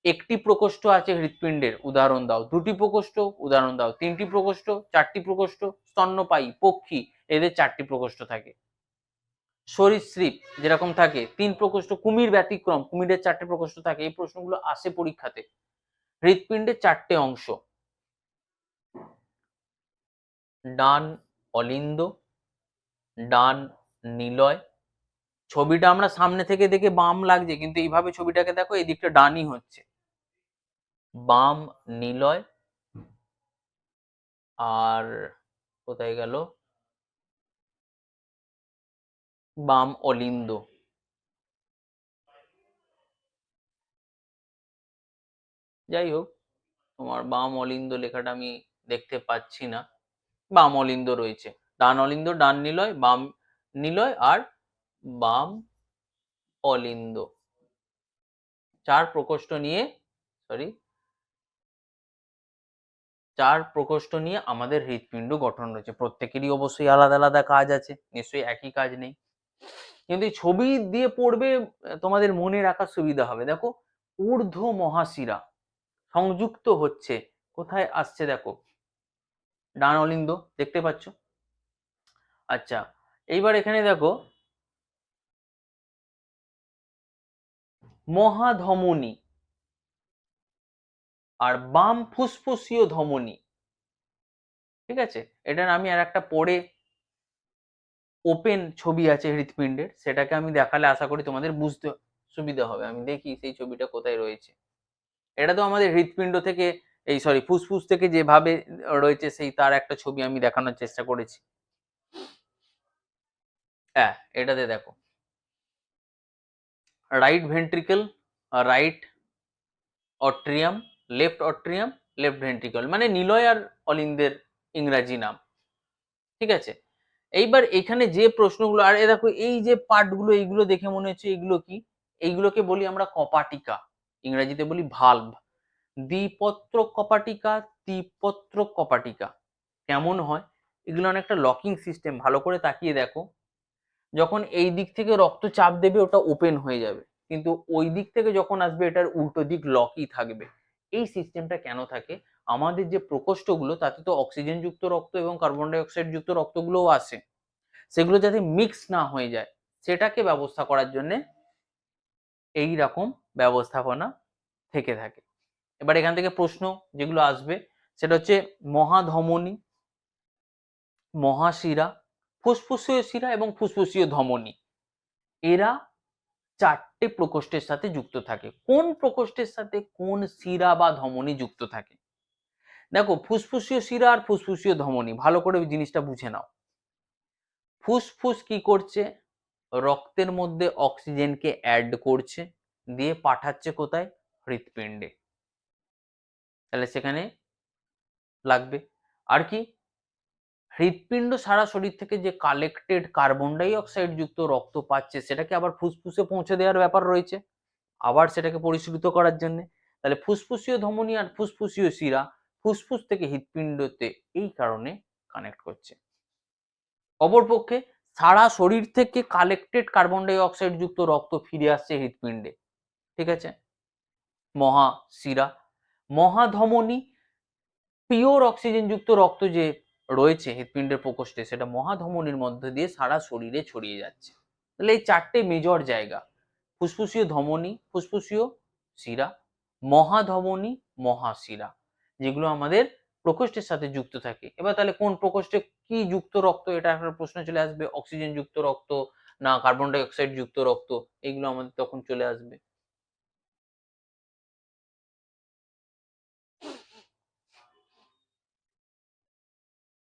একটি প্রকোষ্ঠ আছে হৃৎপিণ্ডের, উদাহরণ দাও। 2টি প্রকোষ্ঠ, উদাহরণ দাও। 3টি প্রকোষ্ঠ, 4টি প্রকোষ্ঠ। স্তন্যপায়ী, পক্ষী, এদের 4টি প্রকোষ্ঠ থাকে। সরীসৃপ যেরকম থাকে 3 প্রকোষ্ঠ। কুমির ব্যতিক্রম, কুমিরের 4টে প্রকোষ্ঠ থাকে। এই প্রশ্নগুলো আসে পরীক্ষাতে। হৃৎপিণ্ডের 4টে অংশ: ডান অলিন্দ, ডান নিলয়। ছবিটা আমরা সামনে থেকে দেখে বাম লাগছে, কিন্তু এইভাবে ছবিটাকে দেখো, এই দিকটা ডানই হচ্ছে। বাম নিলয়, আর কোথায় গেল বাম অলিন্দ। যাই হোক, তোমার বাম অলিন্দ লেখাটা আমি দেখতে পাচ্ছি না। বাম অলিন্দ রয়েছে, ডান অলিন্দ, ডান নিলয়, বাম নিলয় আর বাম অলিন্দ। 4 প্রকোষ্ঠ নিয়ে, সরি, 4 প্রকোষ্ঠ নিয়ে আমাদের হৃৎপিণ্ড গঠন রয়েছে। প্রত্যেকেরই অবশ্যই আলাদা আলাদা কাজ আছে, নিশ্চয়ই একই কাজ নেই। কিন্তু এই ছবি দিয়ে পড়বে, তোমাদের মনে রাখার সুবিধা হবে। দেখো, ঊর্ধ্ব মহাশিরা সংযুক্ত হচ্ছে, কোথায় আসছে দেখো, ডান অলিন্দ, দেখতে পাচ্ছ? আচ্ছা, এইবার এখানে দেখো মহাধমনী আর বাম ফুসফুসীয় ধমনী। ঠিক আছে, এটার আমি আর একটা পরে ওপেন ছবি আছে হৃৎপিণ্ডের, সেটাকে আমি দেখালে আশা করি তোমাদের বুঝতে সুবিধা হবে। আমি দেখি সেই ছবিটা কোথায় রয়েছে। এটা তো আমাদের হৃৎপিণ্ড থেকে, এই সরি ফুসফুস থেকে যেভাবে রয়েছে সেই তার একটা ছবি আমি দেখানোর চেষ্টা করেছি। হ্যাঁ, এটাতে দেখো right ventricle, right atrium, left ventricle, মানে নিলয় আর অলিন্দের ইংরাজি নাম। ঠিক আছে, এইবার এখানে যে প্রশ্নগুলো, আর দেখো এই যে পার্টগুলো, এইগুলো দেখে মনে হচ্ছে এগুলো কি? এইগুলোকে বলি আমরা কপাটিকা, ইংরেজিতে বলি ভালভ। দ্বিপত্র কপাটিকা, ত্রিপত্র কপাটিকা কেমন হয়? এগুলো অনেকটা লকিং সিস্টেম, ভালো করে তাকিয়ে দেখো। যখন এই দিক থেকে রক্ত চাপ দেবে ওটা ওপেন হয়ে যাবে, কিন্তু ওই দিক থেকে যখন আসবে এটার উল্টো দিক লকই থাকবে। এই সিস্টেমটা কেন থাকে? আমাদের যে প্রকোষ্ঠগুলো তাতে তো অক্সিজেন যুক্ত রক্ত এবং কার্বন ডাই অক্সাইড যুক্ত রক্তগুলোও আসে, সেগুলো যাতে মিক্স না হয়ে যায় সেটাকে ব্যবস্থা করার জন্য এই রকম ব্যবস্থাপনা থেকে থাকে। এবার এখান থেকে প্রশ্ন যেগুলো আসবে সেটা হচ্ছে মহাধমনী, মহাশিরা, ফুসফুসীয় শিরা এবং ফুসফুসীয় ধমনী, এরা চারটে প্রকোষ্ঠের সাথে যুক্ত থাকে। কোন প্রকোষ্ঠের সাথে কোন শিরা বা ধমনী যুক্ত থাকে? দেখো, ফুসফুসীয় শিরা আর ফুসফুসীয় ধমনী, ভালো করে জিনিসটা বুঝে নাও। ফুসফুস কি করছে? রক্তের মধ্যে অক্সিজেনকে অ্যাড করছে, দিয়ে পাঠাচ্ছে কোথায়? হৃৎপিণ্ডে। তাহলে সেখানে লাগবে। আর কি? হৃৎপিণ্ড সারা শরীর থেকে যে কালেক্টেড কার্বন ডাই অক্সাইড যুক্ত রক্ত পাচ্ছে সেটাকে আবার ফুসফুসে পৌঁছে দেওয়ার ব্যাপার রয়েছে, আবার সেটাকে পরিশোধিত করার জন্য। তাহলে ফুসফুসীয় ধমনী আর ফুসফুসীয় শিরা ফুসফুস থেকে হৃৎপিণ্ডতে এই কারণে কানেক্ট করছে। অপরপক্ষে সারা শরীর থেকে কালেক্টেড কার্বন ডাই অক্সাইড যুক্ত রক্ত ফিরে আসছে হৃৎপিণ্ডে, ঠিক আছে? মহাশিরা। মহাধমনী, পিওর অক্সিজেন যুক্ত রক্ত যে রয়েছে হৃৎপিণ্ডের প্রকোষ্ঠে সেটা মহাধমনীর মধ্যে দিয়ে সারা শরীরে ছড়িয়ে যাচ্ছে। তাহলে এই চারটে মেজর জায়গা, ফুসফুসীয় ধমনী, ফুসফুসীয় শিরা, মহাধমনী, মহাশিরা, যেগুলো আমাদের প্রকোষ্ঠের সাথে যুক্ত থাকে। এবার তাহলে কোন প্রকোষ্ঠে কি যুক্ত রক্ত, এটা একটা প্রশ্ন চলে আসবে। অক্সিজেন যুক্ত রক্ত না কার্বন ডাই অক্সাইড যুক্ত রক্ত, এগুলো আমাদের তখন চলে আসবে।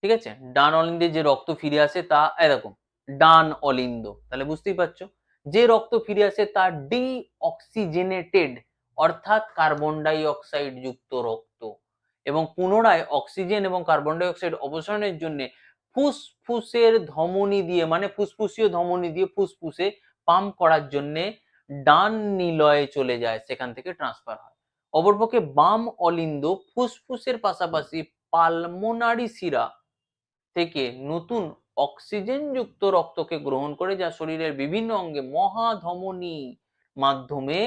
ঠিক আছে? ডান অলিন্দে যে রক্ত ফিরে আসে তা এরকম ডান অলিন্দ, তাহলে বুঝতেই পারছো যে রক্ত ফিরে আসে তা ডিঅক্সিজেনেটেড, অর্থাৎ কার্বন ডাই অক্সাইড যুক্ত রক্ত, এবং পুনরায় অক্সিজেন এবং কার্বন ডাই অক্সাইড অপসারণের জন্য ফুসফুসের ধমনী দিয়ে, মানে ফুসফুসীয় ধমনী দিয়ে ফুসফুসে পাম্প করার জন্য ডান নিলয়ে চলে যায়, সেখান থেকে ট্রান্সফার হয়। অপরপক্ষে বাম অলিন্দ ফুসফুসের পাশাপাশি পালমোনারি শিরা থেকে নতুন অক্সিজেন যুক্ত রক্তকে গ্রহণ করে যা শরীরের বিভিন্ন অঙ্গে মহাধমনী মাধ্যমে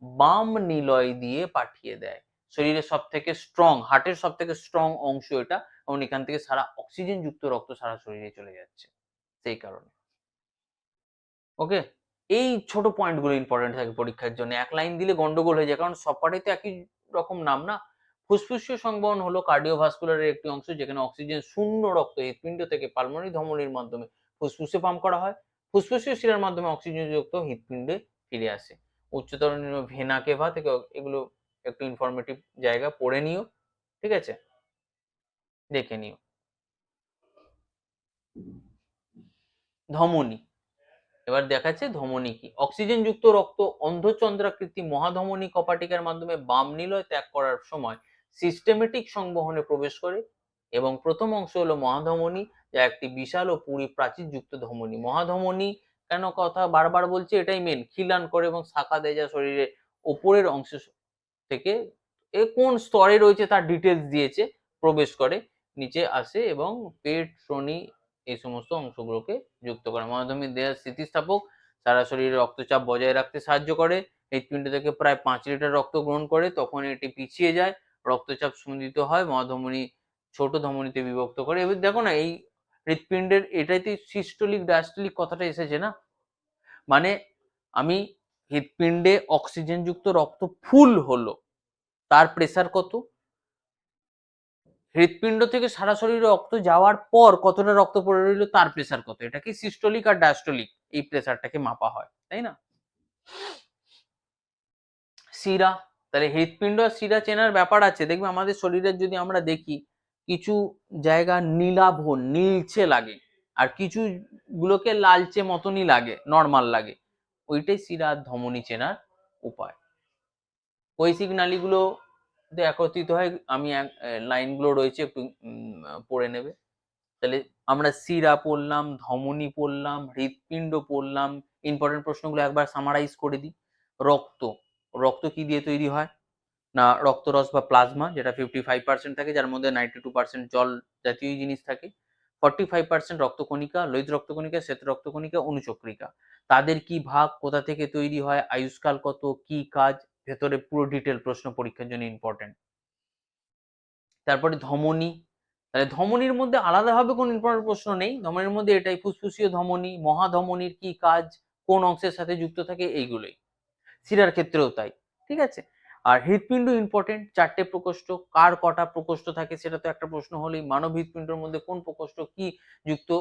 বাম নিলয় দিয়ে পাঠিয়ে দেয়। শরীরের সব থেকে স্ট্রং, হার্টের সব থেকে স্ট্রং অংশ এটা, এবং এখান থেকে সারা অক্সিজেন যুক্ত রক্ত সারা শরীরে চলে যাচ্ছে সেই কারণে। ওকে, এই ছোট পয়েন্টগুলো ইম্পর্টেন্ট থাকে পরীক্ষার জন্য। এক লাইন দিলে গন্ডগোল হয়ে যায়, কারণ সবকটাই তো একই রকম নাম না। ফুসফুসীয় সংবহন হলো কার্ডিওভাস্কুলারের একটি অংশ যেখানে অক্সিজেন শূন্য রক্ত হৃৎপিণ্ড থেকে পালমোনারি ধমনীর মাধ্যমে ফুসফুসে পাম্প করা হয়। ফুসফুসীয় শিরার মাধ্যমে অক্সিজেন যুক্ত হৃৎপিণ্ডে ফিরে আসে। উচ্চতর ভেনা কেভা থেকে এগুলো একটু ইনফরমেটিভ জায়গা, পড়ে নিও, ঠিক আছে? দেখে নিও। ধমনী, এবার দেখাচ্ছে ধমনী কি। অক্সিজেন যুক্ত রক্ত অন্ধচন্দ্রাকৃতি মহাধমনী কপাটিকার মাধ্যমে বাম নিলয় ত্যাগ করার সময় সিস্টেমেটিক সংবহনে প্রবেশ করে, এবং প্রথম অংশ হলো মহাধমনী, যা একটি বিশাল ও পুরী প্রাচীর যুক্ত ধমনী। মহাধমনী কেন কথা বারবার বলছি, এটাই মেন, খিলান করে এবং শাখা দেয় যা শরীরের ওপরের অংশ থেকে এ কোন স্তরে রয়েছে তার ডিটেলস দিয়েছে, প্রবেশ করে, নিচে আসে এবং পেট, শ্রোণী এই সমস্ত অংশগুলোকে যুক্ত করে। মহাধমনী দেহের স্থিতিস্থাপক, সারা শরীরে রক্তচাপ বজায় রাখতে সাহায্য করে। হৃৎপিণ্ড থেকে প্রায় 5 লিটার রক্ত গ্রহণ করে, তখন এটি পিছিয়ে যায়, রক্তচাপ স্মন্দিত হয়, মহাধমনী ছোট ধমনীতে বিভক্ত করে। এবার দেখো না, এই হৃৎপিণ্ডের এটাইতে সিস্টোলিক ডায়াস্টোলিক কথাটা এসেছে না, মানে আমি হৃৎপিণ্ডে অক্সিজেন যুক্ত রক্ত ফুল হলো, তার প্রেসার কত, হৃৎপিণ্ড থেকে সারা শরীরে রক্ত যাওয়ার পর কতটা রক্ত পড়ে রইল তার প্রেসার কত, এটা কি সিস্টোলিক আর ডায়াস্টোলিক, এই প্রেসারটাকে মাপা হয়, তাই না? শিরা, তাহলে হৃৎপিণ্ড আর শিরা চেনার ব্যাপার আছে। দেখবে আমাদের শরীরের যদি আমরা দেখি, কিছু জায়গা নীলাভ নীলচে লাগে, আর কিছু গুলোকে লালচে মতনই লাগে, নর্মাল লাগে, ওইটাই শিরা আর ধমনী চেনার উপায়। কৈশিক নালীগুলো একত্রিত হয়, আমি লাইনগুলো রয়েছে একটু পড়ে নেবে। তাহলে আমরা শিরা পড়লাম, ধমনী পড়লাম, হৃৎপিণ্ড পড়লাম। ইম্পর্টেন্ট প্রশ্নগুলো একবার সামারাইজ করে দিই। রক্ত, রক্ত কি দিয়ে তৈরি হয়? না রক্তরস বা প্লাজমা, যেটা 55% থাকে, যার মধ্যে 92% জল জাতীয় জিনিস থাকে, 45% রক্তকণিকা, লোহিত রক্তকণিকা, শ্বেত রক্তকণিকা, অনুচক্রিকা। তাদের কি ভাগ, কোথা থেকে তৈরি হয়, আয়ুষ্কাল কত, কি কাজ, ভেতরে পুরো ডিটেল প্রশ্ন পরীক্ষার জন্য ইম্পর্টেন্ট। তারপরে ধমনী, তাহলে ধমনীর মধ্যে আলাদাভাবে কোনো ইম্পর্টেন্ট প্রশ্ন নেই, ধমনীর মধ্যে এটাই, ফুসফুসীয় ধমনী, মহাধমনীর কি কাজ, কোন অংশের সাথে যুক্ত থাকে, এইগুলোই। শিরার ক্ষেত্রেও তাই, ঠিক আছে। আর হৃৎপিণ্ড ইম্পর্টেন্ট, 4টে প্রকোষ্ঠ, কার কটা প্রকোষ্ঠ থাকে সেটা তো একটা প্রশ্ন হলেই। মানব হৃৎপিণ্ডের মধ্যে কোন প্রকোষ্ঠ কি যুক্ত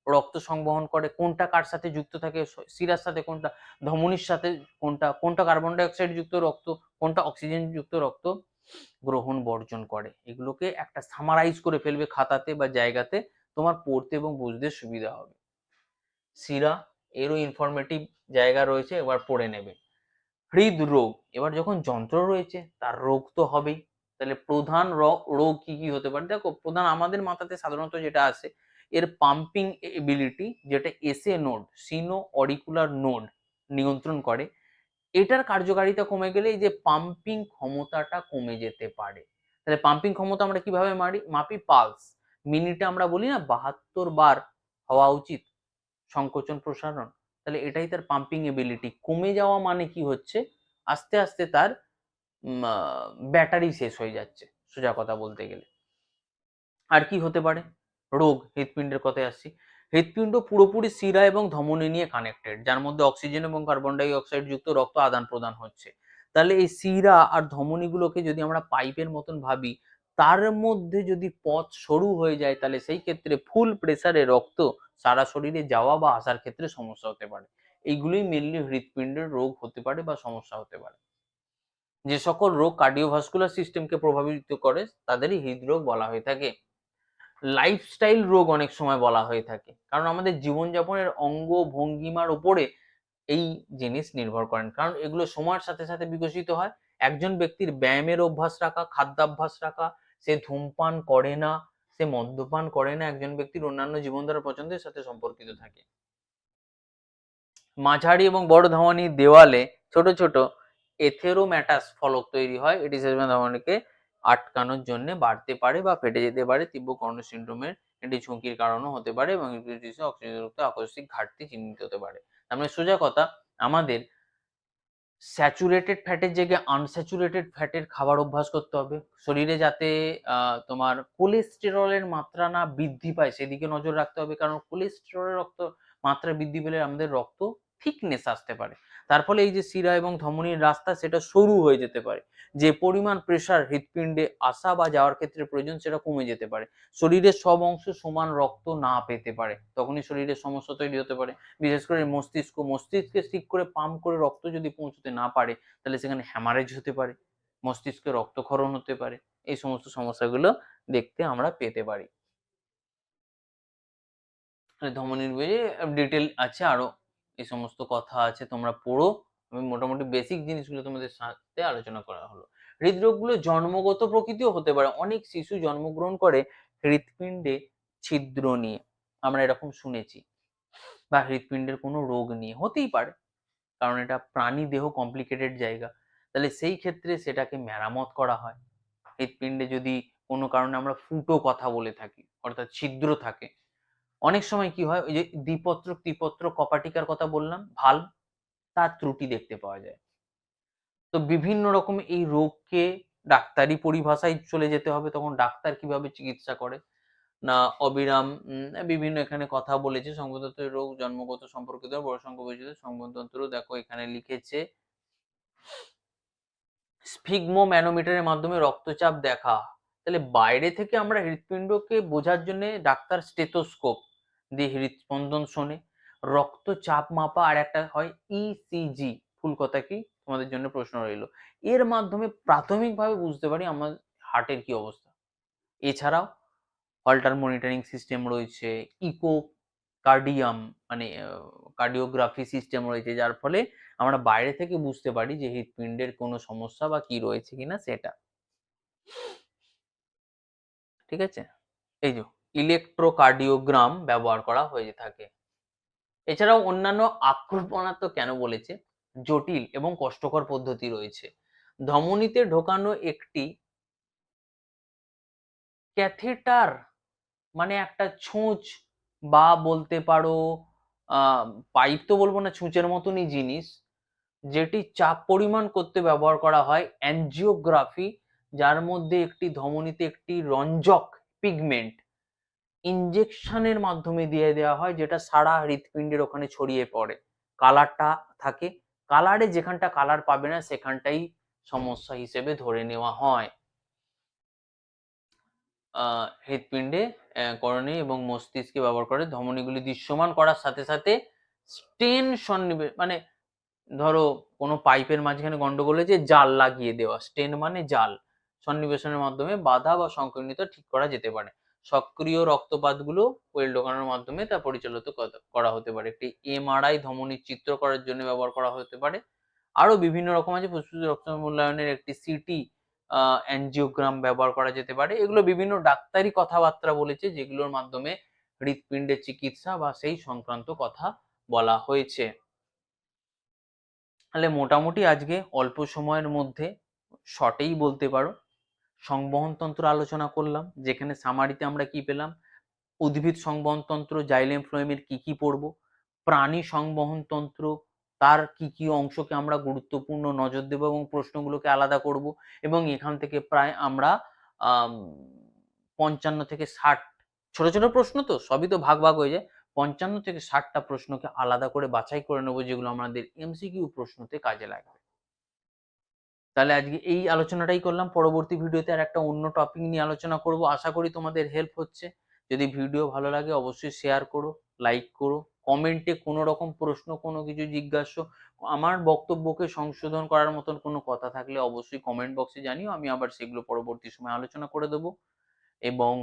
রক্ত সংবহন করে, কোনটা কার সাথে যুক্ত থাকে, শিরার সাথে কোনটা, ধমনীর সাথে কোনটা, কোনটা কার্বন ডাই অক্সাইড যুক্ত রক্ত, কোনটা অক্সিজেন যুক্ত রক্ত গ্রহণ বর্জন করে। এগুলোকে একটা সামারাইজ করে ফেলবে খাতাতে বা জায়গাতে, তোমার পড়তে এবং বুঝতে সুবিধা হবে। শিরা, এরও ইনফরমেটিভ জায়গা রয়েছে, এবার পড়ে নেবে। হৃদরোগ, এবার যখন যন্ত্র রয়েছে তার রোগ তো হবেই, তাহলে প্রধান রোগ কি কি হতে পারে। দেখো, প্রধান আমাদের মাথাতে সাধারণত যেটা আসে, এর পাম্পিং এবিলিটি, যেটা এসএ নোড, সিনো অরিকুলার নোড নিয়ন্ত্রণ করে, এটার কার্যকারিতা কমে গেলে এই যে পাম্পিং ক্ষমতাটা কমে যেতে পারে। তাহলে পাম্পিং ক্ষমতা আমরা কিভাবে মাপি, পালস, মিনিটে আমরা বলি না 72 বার হওয়া উচিত সংকোচন প্রসারণ, তাহলে এটাই তার পাম্পিং এবিলিটি কমে যাওয়া, মানে কি হচ্ছে, আস্তে আস্তে তার ব্যাটারি শেষ হয়ে যাচ্ছে, সোজা কথা বলতে গেলে। আর কি হতে পারে রোগ, হৃৎপিণ্ডের কথায় আসছি। হৃৎপিণ্ড পুরোপুরি শিরা এবং ধমনী নিয়ে কানেক্টেড, যার মধ্যে অক্সিজেন এবং কার্বন ডাই অক্সাইড যুক্ত রক্ত আদান প্রদান হচ্ছে। তাহলে এই শিরা আর ধমনীগুলোকে যদি আমরা পাইপের মতন ভাবি, তার মধ্যে যদি পথ সরু হয়ে যায়, তাহলে সেই ক্ষেত্রে ফুল প্রেসারে রক্ত সারা শরীরে যাওয়া বা আসার ক্ষেত্রে সমস্যা হতে পারে। এইগুলোই মেনলি হৃৎপিণ্ডের রোগ হতে পারে বা সমস্যা হতে পারে। যে সকল রোগ কার্ডিওভাস্কুলার সিস্টেমকে প্রভাবিত করে তাদেরই হৃদরোগ বলা হয়ে থাকে। লাইফস্টাইল রোগ অনেক সময় বলা হয়ে থাকে, কারণ আমাদের জীবনযাপনের অঙ্গ ভঙ্গিমার উপরে এই জিনিস নির্ভর করেন, কারণ এগুলো সময়ের সাথে সাথে বিকশিত হয়। একজন ব্যক্তির ব্যায়ামের অভ্যাস রাখা, খাদ্যাভ্যাস রাখা, সে ধূমপান করে না, সে মদ্যপান করে না, একজন ব্যক্তির অন্যান্য জীবনধারা পছন্দের সাথে সম্পর্কিত থাকে। মাঝারি এবং বড় ধমনীর দেওয়ালে ছোট ছোট এথেরোম্যাটাস ফলক তৈরি হয়, এটি সেজন্য ধমনীকে আটকানোর জন্য বাড়তে পারে বা ফেটে যেতে পারে। তীব্র কর্ণ সিন্ড্রোমের এটি ঝুঁকির কারণও হতে পারে এবং অক্সিজেনযুক্ত আকস্মিক ঘাটতি চিহ্নিত হতে পারে। তার মানে সোজা কথা, আমাদের স্যাচুরেটেড ফ্যাটের জায়গায় আনস্যাচুরেটেড ফ্যাটের খাবার অভ্যাস করতে হবে, শরীরে যাতে তোমার কোলেস্টেরলের মাত্রা না বৃদ্ধি পায় সেদিকে নজর রাখতে হবে, কারণ কোলেস্টেরলের মাত্রা বৃদ্ধি পেলে আমাদের রক্ত থিকনেস আসতে পারে, তার ফলে এই যে শিরা এবং ধমনীর রাস্তা সেটা সরু হয়ে যেতে পারে, যে পরিমাণ প্রেসার হৃৎপিণ্ডে আসা বা যাওয়ার ক্ষেত্রে প্রয়োজন সেটা কমে যেতে পারে, শরীরের সব অংশ সমান রক্ত না পেতে পারে, তখনই শরীরের সমস্যা তৈরি হতে পারে। বিশেষ করে মস্তিষ্কে ঠিক করে পাম্প করে রক্ত যদি পৌঁছতে না পারে, তাহলে সেখানে হ্যামারেজ হতে পারে, মস্তিষ্কে রক্তক্ষরণ হতে পারে, এই সমস্ত সমস্যাগুলো দেখতে আমরা পেতে পারি। ধমনীর ডিটেল আছে, আরো এই সমস্ত কথা আছে, তোমরা পড়ো। আমি মোটামুটি বেসিক জিনিসগুলো তোমাদের সাথে আলোচনা করা হলো। হৃদরোগগুলো জন্মগত প্রকৃতিও হতে পারে, অনেক শিশু জন্মগ্রহণ করে হৃৎপিণ্ডে ছিদ্র নিয়ে, আমরা এরকম শুনেছি, বা হৃৎপিণ্ডের কোনো রোগ নিয়ে, হতেই পারে, কারণ এটা প্রাণী দেহ কমপ্লিকেটেড জায়গা, তাহলে সেই ক্ষেত্রে সেটাকে মেরামত করা হয়। হৃৎপিণ্ডে যদি কোনো কারণে আমরা ফুটো কথা বলে থাকি, অর্থাৎ ছিদ্র থাকে, অনেক সময় কি হয়, ওই যে দ্বিপত্র ত্রিপত্র কপাটিকার কথা বললাম, ভালভ, তার ত্রুটি দেখতে পাওয়া যায়। তো বিভিন্ন রকম এই রোগকে ডাক্তারি পরিভাষায় চলে যেতে হবে, তখন ডাক্তার কিভাবে চিকিৎসা করে না, অবিরাম বিভিন্ন এখানে কথা বলেছে, সংবেদনতন্ত্রের রোগ জন্মগত সম্পর্কিত বড় সংখ্যক বৈশিষ্ট্য, সংবেদনতন্ত্র দেখো এখানে লিখেছে, স্ফিগমোম্যানোমিটারের মাধ্যমে রক্তচাপ দেখা, তাহলে বাইরে থেকে আমরা হৃৎপিণ্ডকে বোঝার জন্য ডাক্তার স্টেথোস্কোপ দিয়ে হৃদস্পন্দন শোনে, রক্তচাপ মাপা, আর একটা হয় ইসিজি, ফুল কথা কি তোমাদের জন্য প্রশ্ন রইল, এর মাধ্যমে প্রাথমিকভাবে বুঝতে পারি আমার হার্টের কি অবস্থা। এছাড়াও হল্টার মনিটরিং সিস্টেম রয়েছে, ইকো কার্ডিয়াম মানে কার্ডিওগ্রাফি সিস্টেম রয়েছে, যার ফলে আমরা বাইরে থেকে বুঝতে পারি যে হৃৎপিণ্ডের কোনো সমস্যা বা কি রয়েছে কিনা সেটা, ঠিক আছে। এই যে ইলেকট্রোকার্ডিওগ্রাম ব্যবহার করা হয়ে থাকে। এছাড়াও অন্যান্য আক্রমণাত্মক কেন বলেছে, জটিল এবং কষ্টকর পদ্ধতি রয়েছে, ধমনীতে ঢোকানো একটি ক্যাথেটার মানে একটা ছুঁচ বা বলতে পারো পাইপ তো বলবো না, ছুঁচের মতনই জিনিস, যেটি চাপ পরিমাণ করতে ব্যবহার করা হয় অ্যানজিওগ্রাফি, যার মধ্যে একটি ধমনীতে একটি রঞ্জক পিগমেন্ট ইনজেকশনের মাধ্যমে দিয়ে দেওয়া হয়, যেটা সারা হৃৎপিণ্ডের ওখানে ছড়িয়ে পড়ে, কালারটা থাকে, কালারে যেখানটা কালার পাবে না সেখানটাই সমস্যা হিসেবে ধরে নেওয়া হয়। হৃৎপিণ্ডে করণী এবং মস্তিষ্কে ব্যবহার করে ধমনীগুলি দৃশ্যমান করার সাথে সাথে স্টেন সন্নিবেশ, মানে ধরো কোনো পাইপের মাঝখানে গন্ডগোল হয়েছে, জাল লাগিয়ে দেওয়া, স্টেন মানে জাল, সন্নিবেশনের মাধ্যমে বাধা বা সংকীর্ণতা ঠিক করা যেতে পারে। সক্রিয় রক্তপাতগুলো ওয়েল ঢোকানোর মাধ্যমে তা পরিচালিত করা হতে পারে। একটি এমআরআই ধমনির চিত্র করার জন্য ব্যবহার করা হতে পারে। আরো বিভিন্ন রকম আছে, ফুসফুস রক্ত মূল্যায়নের একটি সিটি অ্যানজিওগ্রাম ব্যবহার করা যেতে পারে। এগুলো বিভিন্ন ডাক্তারি কথাবার্তা বলেছে, যেগুলোর মাধ্যমে হৃৎপিণ্ডের চিকিৎসা বা সেই সংক্রান্ত কথা বলা হয়েছে। তাহলে মোটামুটি আজকে অল্প সময়ের মধ্যে শর্টেই বলতে পারো সংবহনতন্ত্র আলোচনা করলাম, যেখানে সামারিতে আমরা কি পেলাম, উদ্ভিদ সংবহনতন্ত্র জাইলেম ফ্লোয়েমের কি কি পড়বো, প্রাণী সংবহনতন্ত্র তার কি কি অংশকে আমরা গুরুত্বপূর্ণ নজর দেবো এবং প্রশ্নগুলোকে আলাদা করব, এবং এখান থেকে প্রায় আমরা 55 থেকে 60 ছোট ছোট প্রশ্ন, তো সবই তো ভাগ ভাগ হয়ে যায়, 55 থেকে 60টা প্রশ্নকে আলাদা করে বাছাই করে নেবো, যেগুলো আমাদের এমসিকিউ প্রশ্নতে কাজে লাগবে। তাহলে আজকে এই আলোচনাটাই করলাম, পরবর্তী ভিডিওতে আর একটা অন্য টপিক নিয়ে আলোচনা করব। আশা করি তোমাদের হেল্প হচ্ছে। যদি ভিডিও ভালো লাগে অবশ্যই শেয়ার করো, লাইক করো, কমেন্টে কোনো রকম প্রশ্ন, কোনো কিছু জিজ্ঞাসা, আমার বক্তব্যকে সংশোধন করার মতন কোনো কথা থাকলে অবশ্যই কমেন্ট বক্সে জানিও, আমি আবার সেগুলো পরবর্তী সময় আলোচনা করে দেবো। এবং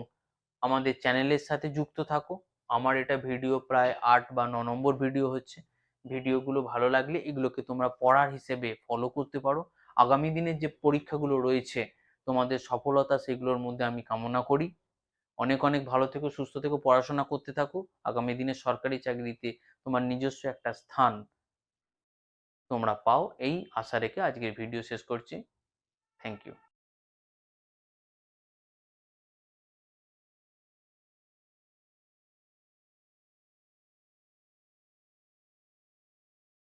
আমাদের চ্যানেলের সাথে যুক্ত থাকো। আমার এটা ভিডিও প্রায় 8 বা 9 নম্বর ভিডিও হচ্ছে। ভিডিওগুলো ভালো লাগলে এগুলোকে তোমরা পড়ার হিসেবে ফলো করতে পারো। আগামী দিনের যে পরীক্ষাগুলো রয়েছে তোমাদের সফলতা, সেগুলোর মধ্যে আমি কামনা করি। অনেক অনেক ভালো থেকো, সুস্থ থেকো, পড়াশোনা করতে থাকো। আগামী দিনে সরকারি চাকরিতে তোমার নিজস্ব একটা স্থান তোমরা পাও, এই আশা রেখে আজকের ভিডিও শেষ করছি। Thank you.